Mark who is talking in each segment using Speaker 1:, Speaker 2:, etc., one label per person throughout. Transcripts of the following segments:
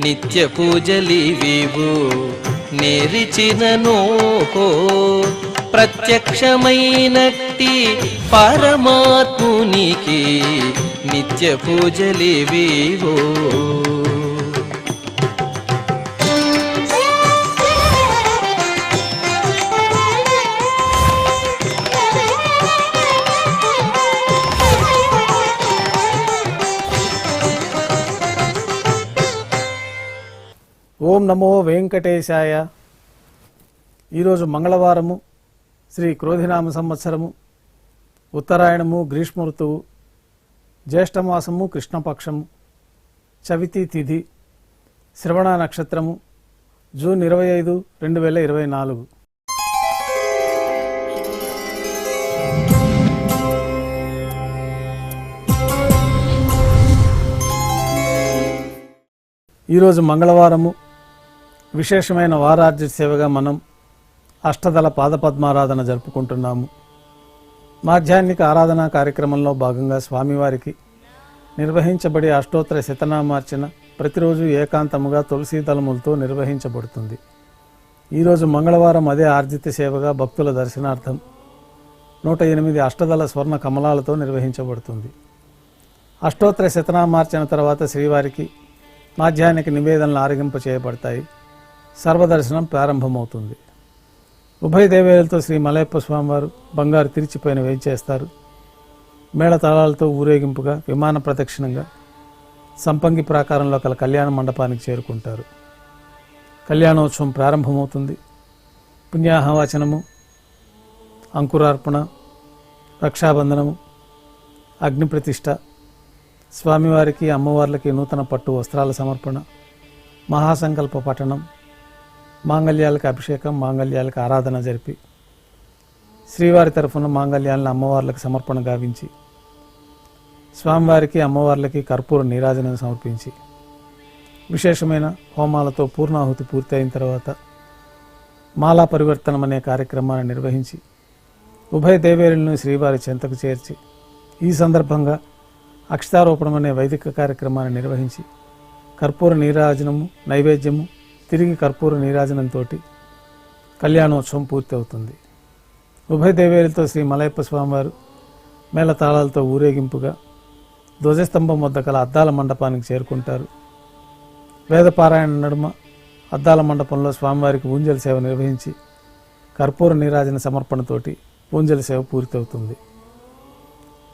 Speaker 1: నిత్య పూజలివివు నేరిచినను ప్రత్యక్షమైనట్టి పరమాత్మునికి నిత్య పూజలివివు.
Speaker 2: ఓం నమో వెంకటేశాయ. ఈరోజు మంగళవారము, శ్రీ క్రోధినామ సంవత్సరము, ఉత్తరాయణము, గ్రీష్మ ఋతువు, జ్యేష్ఠమాసము, కృష్ణపక్షము, చవితి తిథి, శ్రవణ నక్షత్రము, జూన్ 25, 2024. ఈరోజు మంగళవారము, విశేషమైన వారార్జిత సేవగా మనం అష్టదళ పాదపద్మారాధన జరుపుకుంటున్నాము. మాధ్యాహ్నిక ఆరాధనా కార్యక్రమంలో భాగంగా స్వామివారికి నిర్వహించబడే అష్టోత్తర శతనామార్చన ప్రతిరోజు ఏకాంతముగా తులసీ దళములతో నిర్వహించబడుతుంది. ఈరోజు మంగళవారం అదే ఆర్జిత సేవగా భక్తుల దర్శనార్థం 108 అష్టదళ స్వర్ణ కమలాలతో నిర్వహించబడుతుంది. అష్టోత్తర శతనామార్చన తర్వాత శ్రీవారికి మాధ్యాహ్నిక నివేదనలు ఆరగింప చేయబడతాయి. సర్వదర్శనం ప్రారంభమవుతుంది. ఉభయ దేవేలతో శ్రీ మలయప్ప స్వామివారు బంగారు తిరిచిపోయిన వేయించేస్తారు. మేళతాళాలతో ఊరేగింపుగా విమాన ప్రదక్షిణంగా సంపంగి ప్రాకారంలో కల కళ్యాణ మండపానికి చేరుకుంటారు. కళ్యాణోత్సవం ప్రారంభమవుతుంది. పుణ్యాహవాచనము, అంకురార్పణ, రక్షాబంధనము, అగ్నిప్రతిష్ఠ, స్వామివారికి అమ్మవార్లకి నూతన పట్టు వస్త్రాల సమర్పణ, మహాసంకల్ప పఠనం, మాంగళ్యాలకు అభిషేకం, మాంగళ్యాలకు ఆరాధన జరిపి శ్రీవారి తరఫున మాంగళ్యాలను అమ్మవార్లకు సమర్పణ గావించి స్వామివారికి అమ్మవార్లకి కర్పూర నీరాజనం సమర్పించి విశేషమైన హోమాలతో పూర్ణాహుతి పూర్తి అయిన తర్వాత మాలా పరివర్తనం అనే కార్యక్రమాన్ని నిర్వహించి ఉభయ దేవేరులను శ్రీవారి చెంతకు చేర్చి ఈ సందర్భంగా అక్షతారోపణం అనే వైదిక కార్యక్రమాన్ని నిర్వహించి కర్పూర నీరాజనము, నైవేద్యము, తిరిగి కర్పూర నీరాజనంతో కళ్యాణోత్సవం పూర్తి అవుతుంది. ఉభయ దేవేరులతో శ్రీ మలయప్ప స్వామివారు మేళతాళాలతో ఊరేగింపుగా ధ్వజస్తంభం వద్ద కల అద్దాల మండపానికి చేరుకుంటారు. వేదపారాయణ నడుమ అద్దాల మండపంలో స్వామివారికి ఊంజల సేవ నిర్వహించి కర్పూర నీరాజన సమర్పణతోటి ఊంజల సేవ పూర్తి అవుతుంది.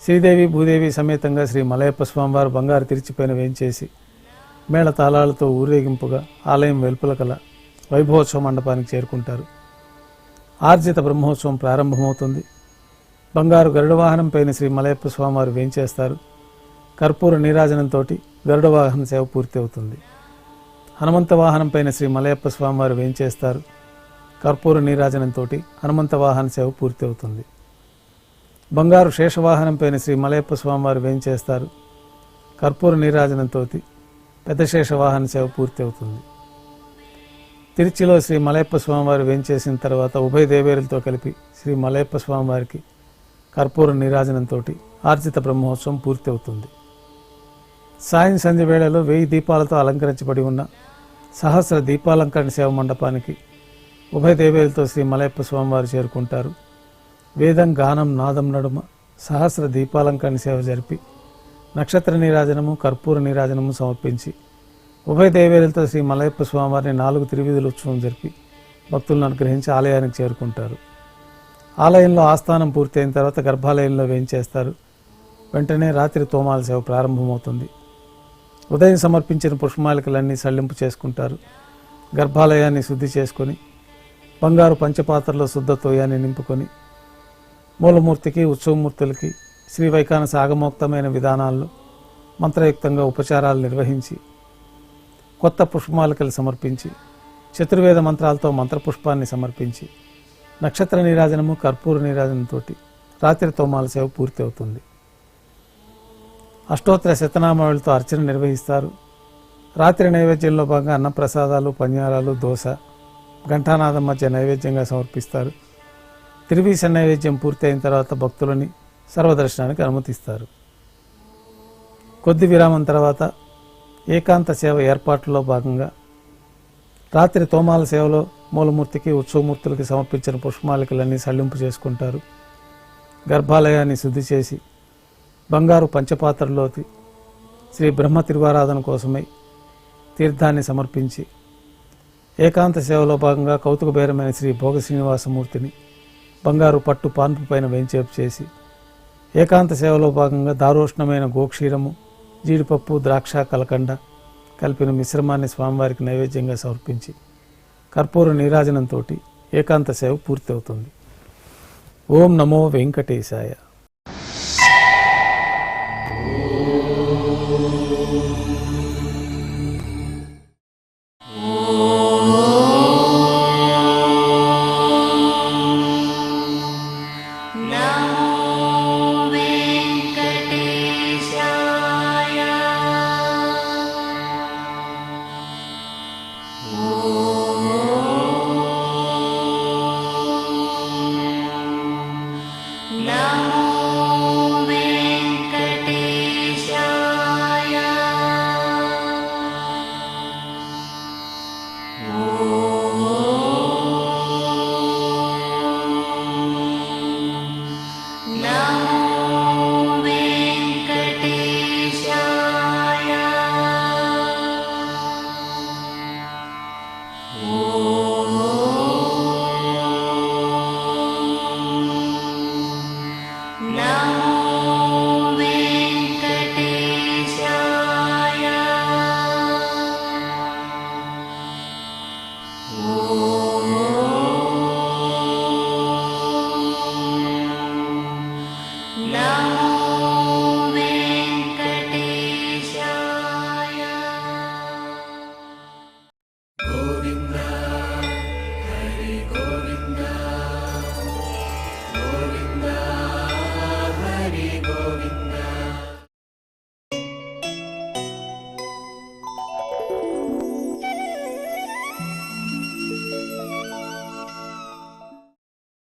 Speaker 2: శ్రీదేవి భూదేవి సమేతంగా శ్రీ మలయప్ప స్వామివారు బంగారు తిరిచిపోయిన వేయించేసి మేళతాళాలతో ఊరేగింపుగా ఆలయం వెలుపల కల వైభవోత్సవ మండపానికి చేరుకుంటారు. ఆర్జిత బ్రహ్మోత్సవం ప్రారంభమవుతుంది. బంగారు గరుడ వాహనం పైన శ్రీ మలయప్ప స్వామివారు వేయించేస్తారు. కర్పూర నీరాజనంతో గరుడ వాహన సేవ పూర్తి అవుతుంది. హనుమంత వాహనం పైన శ్రీ మలయప్ప స్వామివారు వేయించేస్తారు. కర్పూర నీరాజనంతో హనుమంత వాహన సేవ పూర్తి అవుతుంది. బంగారు శేషవాహనం పైన శ్రీ మలయప్ప స్వామివారు వేయించేస్తారు. కర్పూర నీరాజనంతో పెద్ద శేషవాహన సేవ పూర్తి అవుతుంది. తిరుచిలో శ్రీ మలయప్ప స్వామివారు వేయించేసిన తర్వాత ఉభయ దేవేరులతో కలిపి శ్రీ మలయప్ప స్వామివారికి కర్పూర నీరాజనంతో ఆర్జిత బ్రహ్మోత్సవం పూర్తి అవుతుంది. సాయం సంధ్య వేళలో 1000 దీపాలతో అలంకరించబడి ఉన్న సహస్ర దీపాలంకరణ సేవ మండపానికి ఉభయ దేవేరులతో శ్రీ మలయప్ప స్వామివారు చేరుకుంటారు. వేదం, గానం, నాదం నడుమ సహస్ర దీపాలంకరణ సేవ జరిపి నక్షత్ర నీరాజనము, కర్పూర నీరాజనము సమర్పించి ఉభయ దేవేరులతో శ్రీ మలయప్ప స్వామివారిని 4 తిరువీధుల ఉత్సవం జరిపి భక్తులను అనుగ్రహించి ఆలయానికి చేరుకుంటారు. ఆలయంలో ఆస్థానం పూర్తి అయిన తర్వాత గర్భాలయంలో వేయించేస్తారు. వెంటనే రాత్రి తోమాల సేవ ప్రారంభమవుతుంది. ఉదయం సమర్పించిన పుష్పమాలికలన్నీ సళ్లింపు చేసుకుంటారు. గర్భాలయాన్ని శుద్ధి చేసుకొని బంగారు పంచపాత్రలో శుద్ధ తోయాన్ని నింపుకొని మూలమూర్తికి, ఉత్సవమూర్తులకి శ్రీ వైఖానస ఆగమోక్తమైన విధానాల్లో మంత్రయుక్తంగా ఉపచారాలు నిర్వహించి కొత్త పుష్పమాలికలు సమర్పించి చతుర్వేద మంత్రాలతో మంత్రపుష్పాన్ని సమర్పించి నక్షత్ర నీరాజనము, కర్పూర నీరాజనంతో రాత్రి తోమాల సేవ పూర్తి అవుతుంది. అష్టోత్తర శతనామావళితో అర్చన నిర్వహిస్తారు. రాత్రి నైవేద్యంలో భాగంగా అన్నప్రసాదాలు, పన్యారాలు, దోశ, ఘంటానాదం మధ్య నైవేద్యంగా సమర్పిస్తారు. తిరువీస నైవేద్యం పూర్తి అయిన తర్వాత భక్తులని సర్వదర్శనానికి అనుమతిస్తారు. కొద్ది విరామం తర్వాత ఏకాంత సేవ ఏర్పాట్లలో భాగంగా రాత్రి తోమాల సేవలో మూలమూర్తికి ఉత్సవమూర్తులకి సమర్పించిన పుష్పమాలికలన్నీ సళ్లింపు చేసుకుంటారు. గర్భాలయాన్ని శుద్ధి చేసి బంగారు పంచపాత్రలోకి శ్రీ బ్రహ్మ తిరువారాధన కోసమై తీర్థాన్ని సమర్పించి ఏకాంత సేవలో భాగంగా కౌతుకబేరమైన శ్రీ భోగ శ్రీనివాసమూర్తిని బంగారు పట్టు పాన్పు పైన వేంచేపు చేసి ఏకాంత సేవలో భాగంగా దారోష్ణమైన గోక్షీరము, జీడిపప్పు, ద్రాక్ష, కలకండ కలిపిన మిశ్రమాన్ని స్వామివారికి నైవేద్యంగా సమర్పించి కర్పూర నీరాజనంతో ఏకాంత సేవ పూర్తి అవుతుంది. ఓం నమో వెంకటేశాయ.
Speaker 3: Oh